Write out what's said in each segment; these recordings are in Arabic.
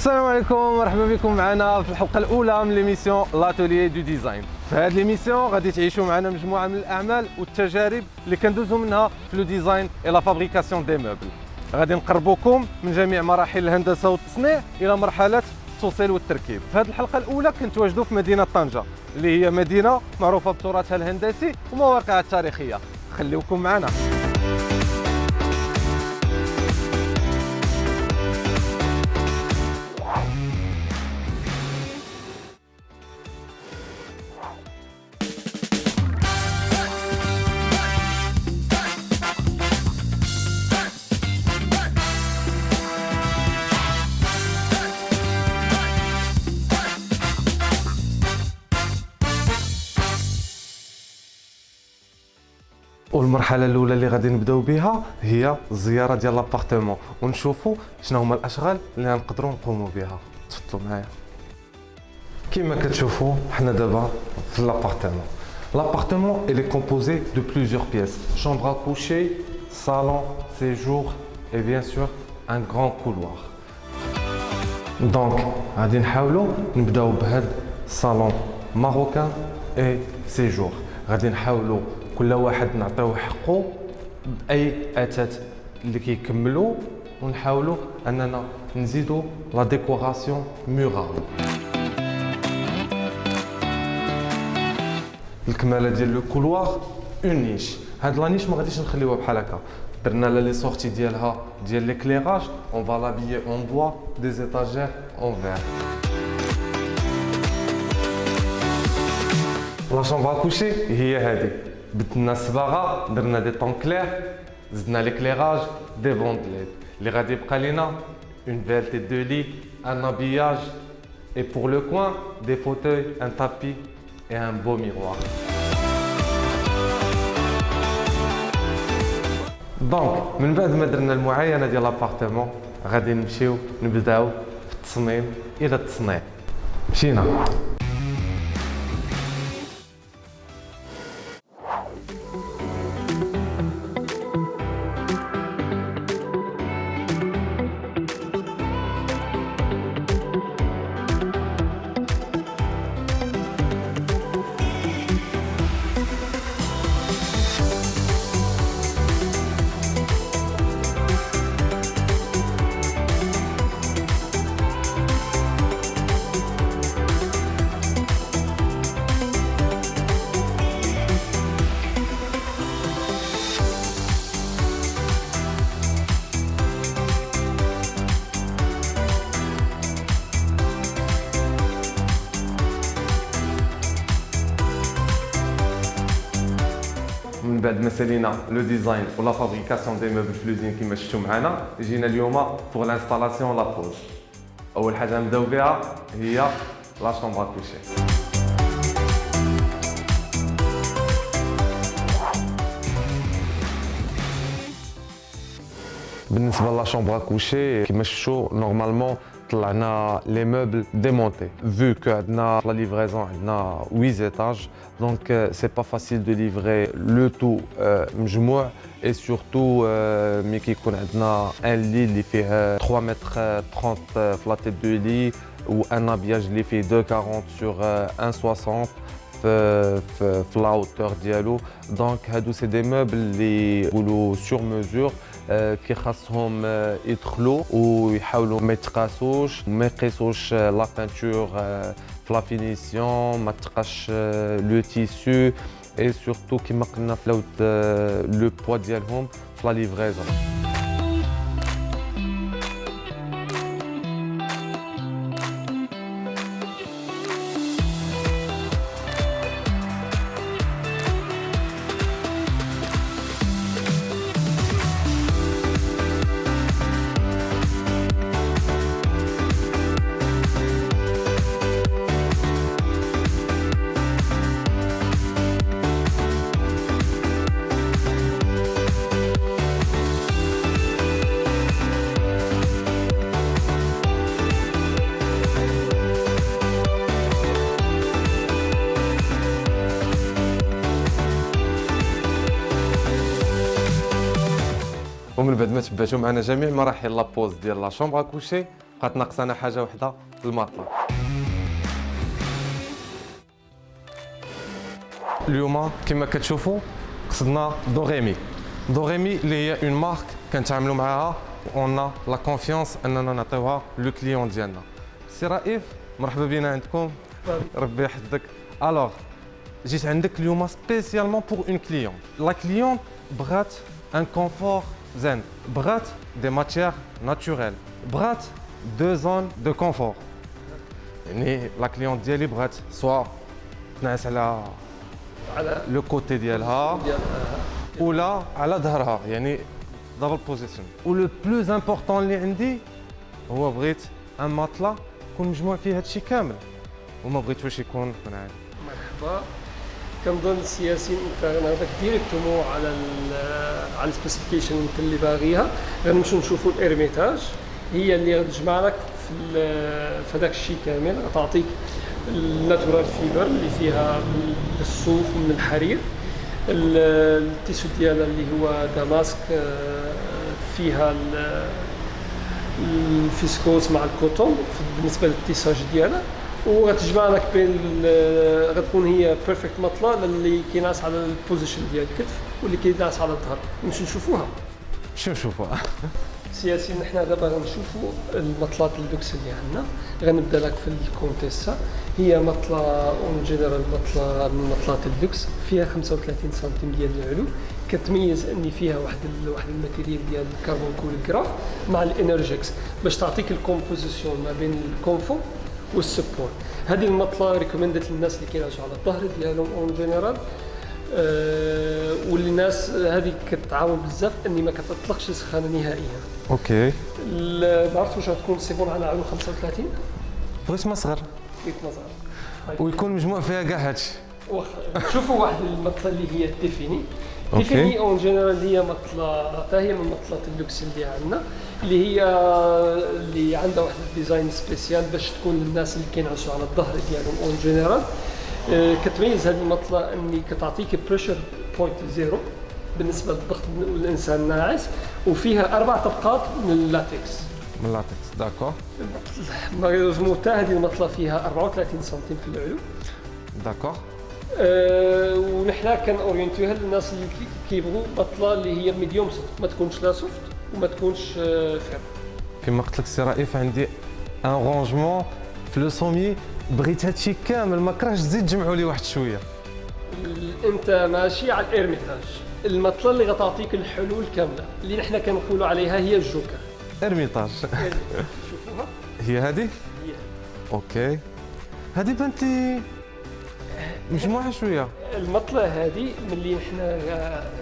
السلام عليكم، مرحبا بكم معنا في الحلقه الاولى من ليميسيون لاتوليي دو ديزاين. في هذه ليميسيون غادي تعيشوا معنا مجموعه من الاعمال والتجارب اللي كندوزو منها في لو ديزاين اي لا فابريكاسيون دي موبل. غادي نقربوكم من جميع مراحل الهندسه والتصنيع الى مرحله التوصيل والتركيب. في هذه الحلقه الاولى كنتواجدوا في مدينه طنجه اللي هي مدينه معروفه بتراثها الهندسي ومواقعها التاريخيه. خليوكم معنا. والمرحله الاولى اللي غادي نبداو بها هي الزياره ديال لابارتمون ونشوفوا شنو هما الاشغال اللي نقدروا نقوموا بها. تفضلوا معايا. كما كتشوفوا حنا دابا في لابارتمون. L'appartement il est composé de plusieurs pièces, chambre à coucher, salon, séjour et bien sûr un grand couloir. Donc غادي نحاولوا نبداو بهذا الصالون ماروكان et séjour. غادي نحاولوا كل واحد نعطيوه حقه باي اثاث اللي كيكملوا ونحاولوا اننا نزيدوا لا ديكوراسيون مورال. الكماله ديال لو كولوار اون نيش. هاد لا نيش ما غاديش نخليوها بحال هكا، درنا لها لي سورتي ديالها ديال ليكليراج. اون فا لابيي اون بوا دي زيتاجير اون فير. لا شومبر كوشي هي هذه، بدلنا الصباغه، درنا دي طون كلير، زدنا ليكليراج، دي بوند ليد. اللي غادي يبقى لينا اون فيلتي دو لي، ان ابياج اي بور لو كوين دي فوتوي، ان تابي اي ان بو ميروار. دونك من بعد ما درنا المعاينه ديال لابارتمون غادي نمشيو نبداو في التصميم الى التصنيع. مشينا. من بعد ما سالينا لو ديزاين ولا فابريكاسيون دي موبل في لوزين كيما شفتوا معنا، جينا اليوم بور لانستالاسيون لا بوز. اول حاجه نبداو بها هي لا شومبر كوشي. بالنسبه لا شومبر كوشي كيما شفتوا نورمالمون طلعنا لي موبل ديمونتي vu que عندنا لا ليفريزون عندنا 8 étages donc c'est pas facile de livrer le tout مجموع et surtout ملي كيكون عندنا ان لي اللي فيه 3 متر 30 في لا تيت دو لي و ان ابياج اللي فيه 240 sur 160 في لا هوتور ديالو. دونك هادو سي دي موبل اللي يقولوا سور ميزور كي خاصهم يدخلوا ويحاولوا ما يتقاسوش، ما يقيسوش لا بانتور في لا فينيسيون، ما تقاش لو تيسو اي سورتو كيما قلنا في لو بوا ديالهم في لا ليفريزون. ومن بعد ما تبعتوا معنا جميع مراحل لابوز ديال لا شومبر كوشي بقات ناقصنا حاجه وحده المطلة. اليوم كما كتشوفوا قصدنا دوغيمي. دوغيمي اللي هي اون مارك كنتعاملوا معاها اون لا كونفيونس اننا نعطيوها لو كليون ديالنا. سي رائف مرحبا بينا عندكم. ربي يحفظك. الوغ جيت عندك اليوم سبيسيالمون بور اون كليون. لا كليون بغات ان كونفور زين، بغات دي ماتيير ناتوريل، بغات دو زون دو كونفور. يعني لا كليون ديالي بغات سوا تنعس على لو كوتي ديالها ولا على ظهرها، يعني دبل بوزيشن. ولو بلوز امبورطون اللي عندي هو بغيت ان ماتلا يكون مجموع فيه هادشي كامل وما بغيتوش يكون عادي. مرحبا. كنظن السياسيين انت ناخذك ديريكتومون على السبيسيفيكيشن انت اللي باغيها. غنمشيو نشوفوا الارميتاج، هي اللي غتجمع لك في هذاك الشيء كامل. غتعطيك الناتورال فيبر اللي فيها الصوف ومن الحرير، التيسو ديالها اللي هو داماسك فيها الفيسكوس مع الكوتون بالنسبه للتيساج ديالها، وغتجمع لك بين غتكون هي بيرفكت مطلة للي كينعس على البوزيشن ديال الكتف واللي كينعس على الظهر. نمشيو نشوفوها. شنو نشوفوها؟ سياسيين حنا دابا غنشوفوا المطلات اللوكس اللي عندنا. غنبدا لك في الكونتيسا، هي مطلة اون جينيرال مطلة من مطلات اللوكس، فيها 35 سنتيم ديال العلو، كتميز ان فيها واحد الماتيريال ديال الكربون كوليغراف مع الانرجيكس باش تعطيك الكومبوزيسيون ما بين الكونفور والسبور. هذه المطلة ريكومندت للناس اللي كينعسوا على الظهر ديالهم اون جينيرال، واللي الناس هذه كتعاون بزاف اني ما كتطلقش السخانه نهائيا. اوكي. ما عرفت واش غتكون سيبون على علو 35. بغيت ما صغر بغيت ما صغر ويكون مجموع فيها كاع هادشي. واخا شوفوا واحد المطلة اللي هي التيفيني. أوكي. تيفيني اون جينيرال هي مطلة حتى هي من مطلات اللوكس اللي عندنا، اللي عندها واحد الديزاين سبيسيال باش تكون للناس اللي كينعسوا على الظهر ديالهم اون جينيرال. كتميز هذه المطلة اني كتعطيك بريشر بوينت زيرو بالنسبه للضغط الانسان الناعس، وفيها 4 طبقات من اللاتكس. من اللاتكس داكور. مالوزمون هذه المطلة فيها 34 سنتيم في العلو. داكور. ونحنا كنورينتوها للناس اللي كيبغوا مطلة اللي هي ميديوم سوفت، ما تكونش لا سوفت وما تكونش فير. كما قلت لك سي رائف عندي ان رونجمون في لو سومي، بغيت هادشي كامل ما كرهش تزيد تجمعوا لي واحد شويه. انت ماشي على الارميتاج، المطلة اللي غتعطيك الحلول كامله اللي نحنا كنقولوا عليها هي الجوكر. ارميتاج. شوفوها. هي هذه؟ هي. اوكي. هذه بانت لي مجموعه شويه. المطلة هذه ملي نحنا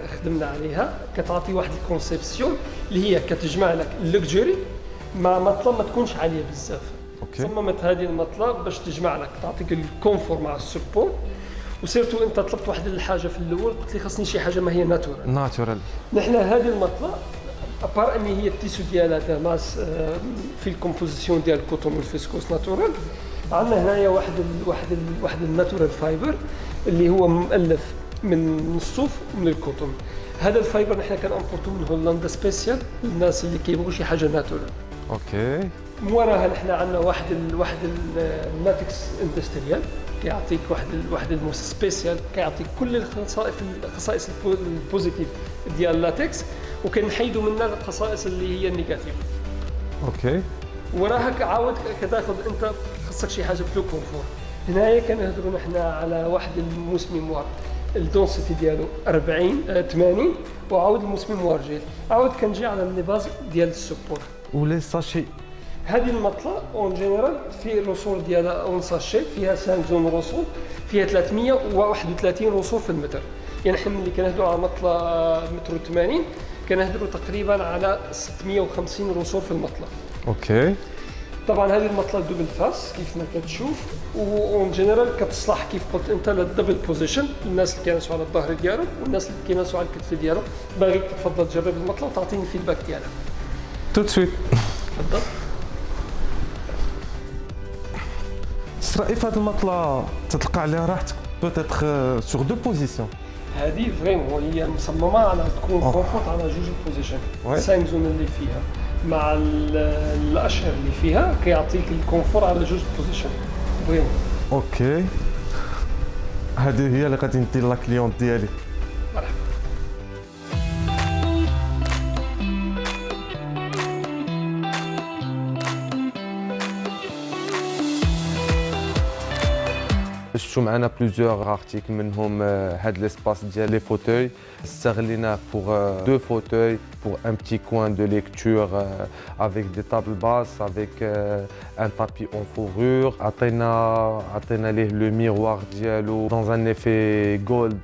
خدمنا عليها كتعطي واحد الكونسيبسيون اللي هي كتجمع لك اللكجري مع مطلة ما تكونش عاليه بزاف. اوكي. صممت هذه المطلة باش تجمع لك تعطيك الكونفور مع السبور. وسيرتو انت طلبت واحد الحاجه في الاول، قلت لي خاصني شي حاجه ما هي ناتورال. ناتورال. نحن هذه المطلة ابار ان هي التيسو ديالها داماس في الكومبوزيسيون ديال الكوتون والفيسكوس ناتورال. عندنا هنايا واحد الناتورال فايبر اللي هو مؤلف من الصوف ومن الكوتون. هذا الفايبر نحن كنامبورتو من هولندا سبيسيال للناس اللي كيبغوا شي حاجه ناتورال. اوكي. موراها نحن عندنا واحد الناتكس اندستريال كيعطيك واحد الموس سبيسيال كيعطيك كل الخصائص البوزيتيف ديال اللاتكس، وكنحيدوا منها الخصائص اللي هي النيجاتيف. اوكي. وراها عاود كتاخذ انت خصك شي حاجه بلو كونفور. هنايا كنهضروا نحن على واحد الموس ميموار الدونسيتي ديالو 80 وعاود الموس ميموار جيل، عاود كنجي على الليباز ديال السبور ولي ساشي. هذه المطلة اون جينيرال في الرسول ديالها اون ساشي فيها 5 زون رسول، فيها 331 رسول في المتر. يعني حنا ملي كنهضروا على مطلة متر و80 كنهضروا تقريبا على 650 رسول في المطلة. اوكي. طبعا هذه المطلة دوبل فاس كيف ما كتشوف، واون جينيرال كتصلح كيف قلت انت للدبل بوزيشن، الناس اللي كينعسوا على الظهر ديالهم والناس اللي كينعسوا على الكتف ديالهم. باغيك تفضل تجرب المطلة وتعطيني الفيدباك ديالها. تو سويت. تفضل. رائف هذه المطلة تتلقى عليها راحتك بوتيتر سور دو بوزيسيون. هذه فريمون هي مصممه على تكون كونفورت على جوج بوزيشن. 5 زون اللي فيها مع الاشهر اللي فيها كيعطيك الكونفور على جوج بوزيشن فريمون. اوكي، هذه هي اللي غادي ندير لا كليونت ديالي. مرحبا. شفتوا معنا بلوزيور ارتيكل منهم هاد ليسباس ديال لي فوتوي استغليناه بور دو فوتوي pour un petit coin de lecture avec des tables basses, avec un tapis en fourrure. عطينا ليه le miroir ديالو dans un effet gold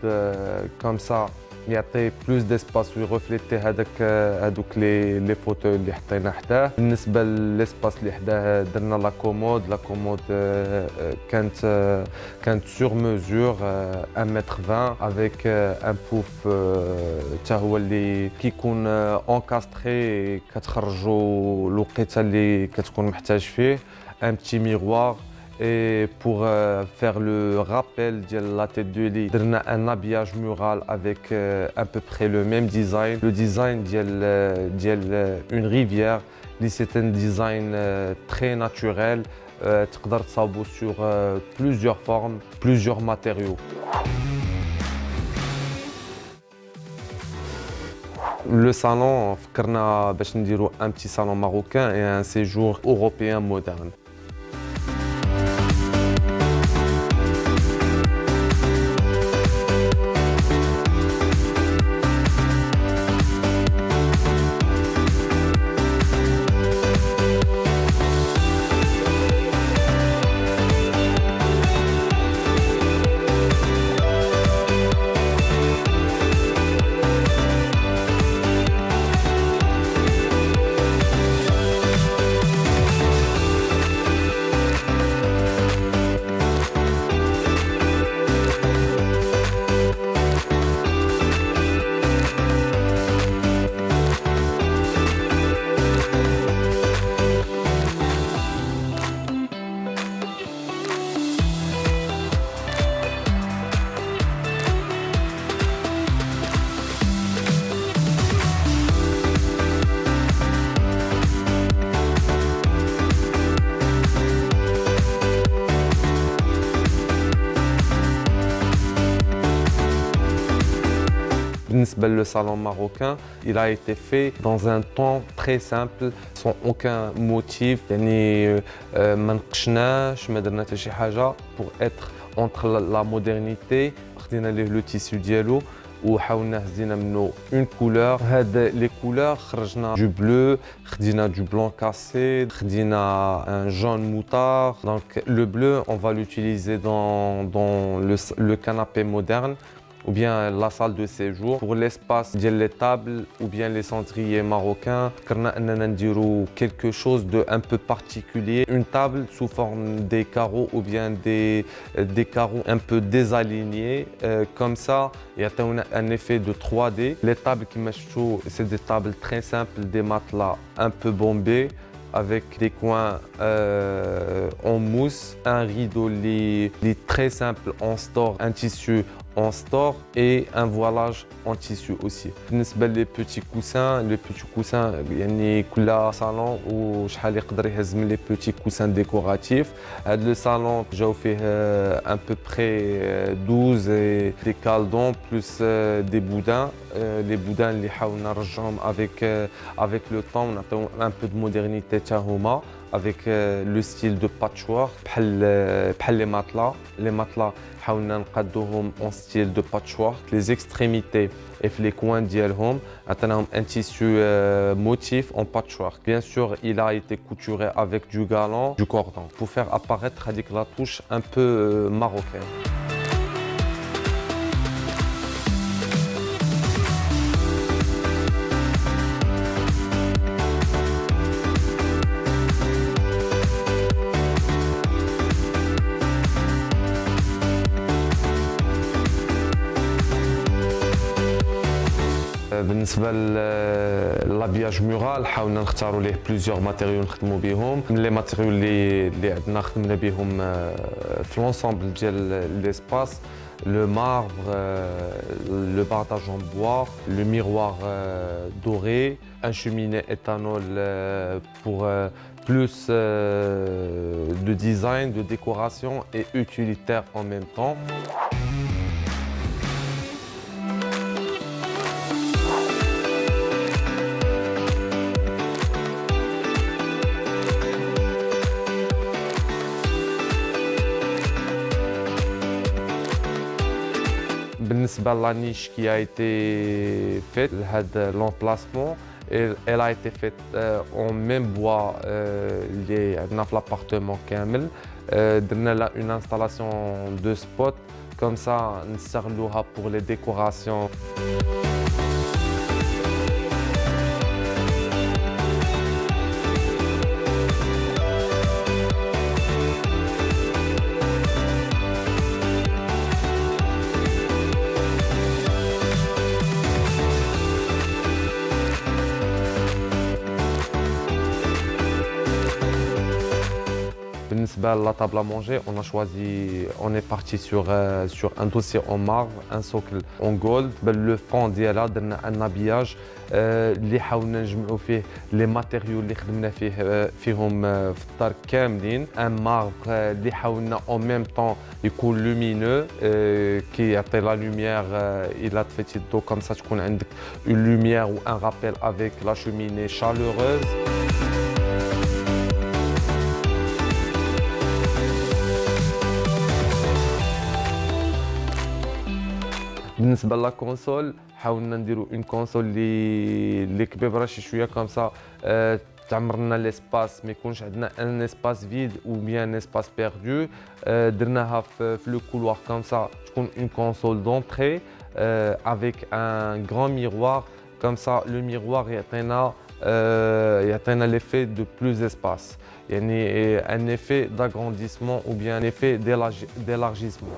comme ça. يعطي بلوس ديسباس ويغوفليتي هذوك لي فوتوي اللي حطينا حداه. بالنسبه للاسباس اللي حداه درنا لا كومود كانت سور ميزور 1 متر 20 افيك ان بوف حتى هو اللي كيكون انكاستري كتخرجوا الوقيته اللي كتكون محتاج فيه. ان بتي ميغوار. Et pour faire le rappel de la tête de lit, on a un habillage mural avec à peu près le même design. Le design d'une rivière, c'est un design très naturel. Tu peux le sur plusieurs formes, plusieurs matériaux. Le salon, on a un petit salon marocain et un séjour européen moderne. Le salon marocain, il a été fait dans un ton très simple, sans aucun motif. Pour être entre la modernité, le tissu diallo وحاولنا هزينا منه une couleur. هاد les couleurs خرجنا du bleu, خدينا du blanc cassé, خدينا un jaune moutard. Donc le bleu, on va l'utiliser dans le canapé moderne ou bien la salle de séjour. Pour l'espace des tables ou bien les cendriers marocains, on a quelque chose de un peu particulier. Une table sous forme des carreaux ou bien des carreaux un peu désalignés. Comme ça, il y a un effet de 3D. Les tables qui m'achètent, c'est des tables très simples, des matelas un peu bombés, avec des coins en mousse, un rideau très simple en store, un tissu en store et un voilage en tissu aussi. Les petits coussins, يعني كل salon ou شحال يقدر يهز من les petits coussins décoratifs. Le salon جاو فيه à peu près 12 et des caldons plus des boudins. Les boudins اللي حاولنا نرجعهم avec le temps, on a un peu de modernité تاع هما avec le style de patchwork بحال les matelas. Les matelas حاولنا نقادوهم en style de patchwork. Les extrémités et les coins ديالهم عطيناهم un tissu motif en patchwork. Bien sûr, il a été couturé avec du galan, du cordon pour faire apparaître la touche un peu marocaine. بالنسبه للابياج مورال حاولنا نختاروا ليه بليزيور ماتيريو نخدموا بهم. من لي ماتيريو اللي عندنا خدمنا بهم في لونسومبل ديال ليسباس: le marbre, le bardage en bois, le miroir doré, un cheminée éthanol pour plus de design, de décoration et utilitaire en même temps. بالنسبة لانيش qui a été faite, l'emplacement, elle a été faite en même bois اللي عندنا في l'appartement كامل. درنا لها une installation de spot comme ça نستغلوها pour les décorations. بالنسبة la table à manger, on est parti sur un dossier en marbre, un socle en gold. Le fond ديالها درنا un habillage اللي حاولنا نجمعوا فيه les matériaux اللي خدمنا فيهم في الدار كاملين. un marbre اللي حاولنا en même temps يكون lumineux كيعطي la lumière إلا طفيتي الضو comme ça تكون عندك une lumière ou un rappel avec la cheminée chaleureuse. بالنسبه لا كونسول حاولنا نديروا اون كونسول اللي كبيره شي شويه كومسا تعمر لنا ليسباس، ما يكونش عندنا ان اسباس فيد او بيان اسباس بيردو. درناها في لو كولوار كومسا تكون اون كونسول دونتري افيك ان غران ميروار كومسا. لو ميروار يعطينا ليفي دو بلوس اسباس، يعني ان effet d'agrandissement ou bien un effet d'élargissement.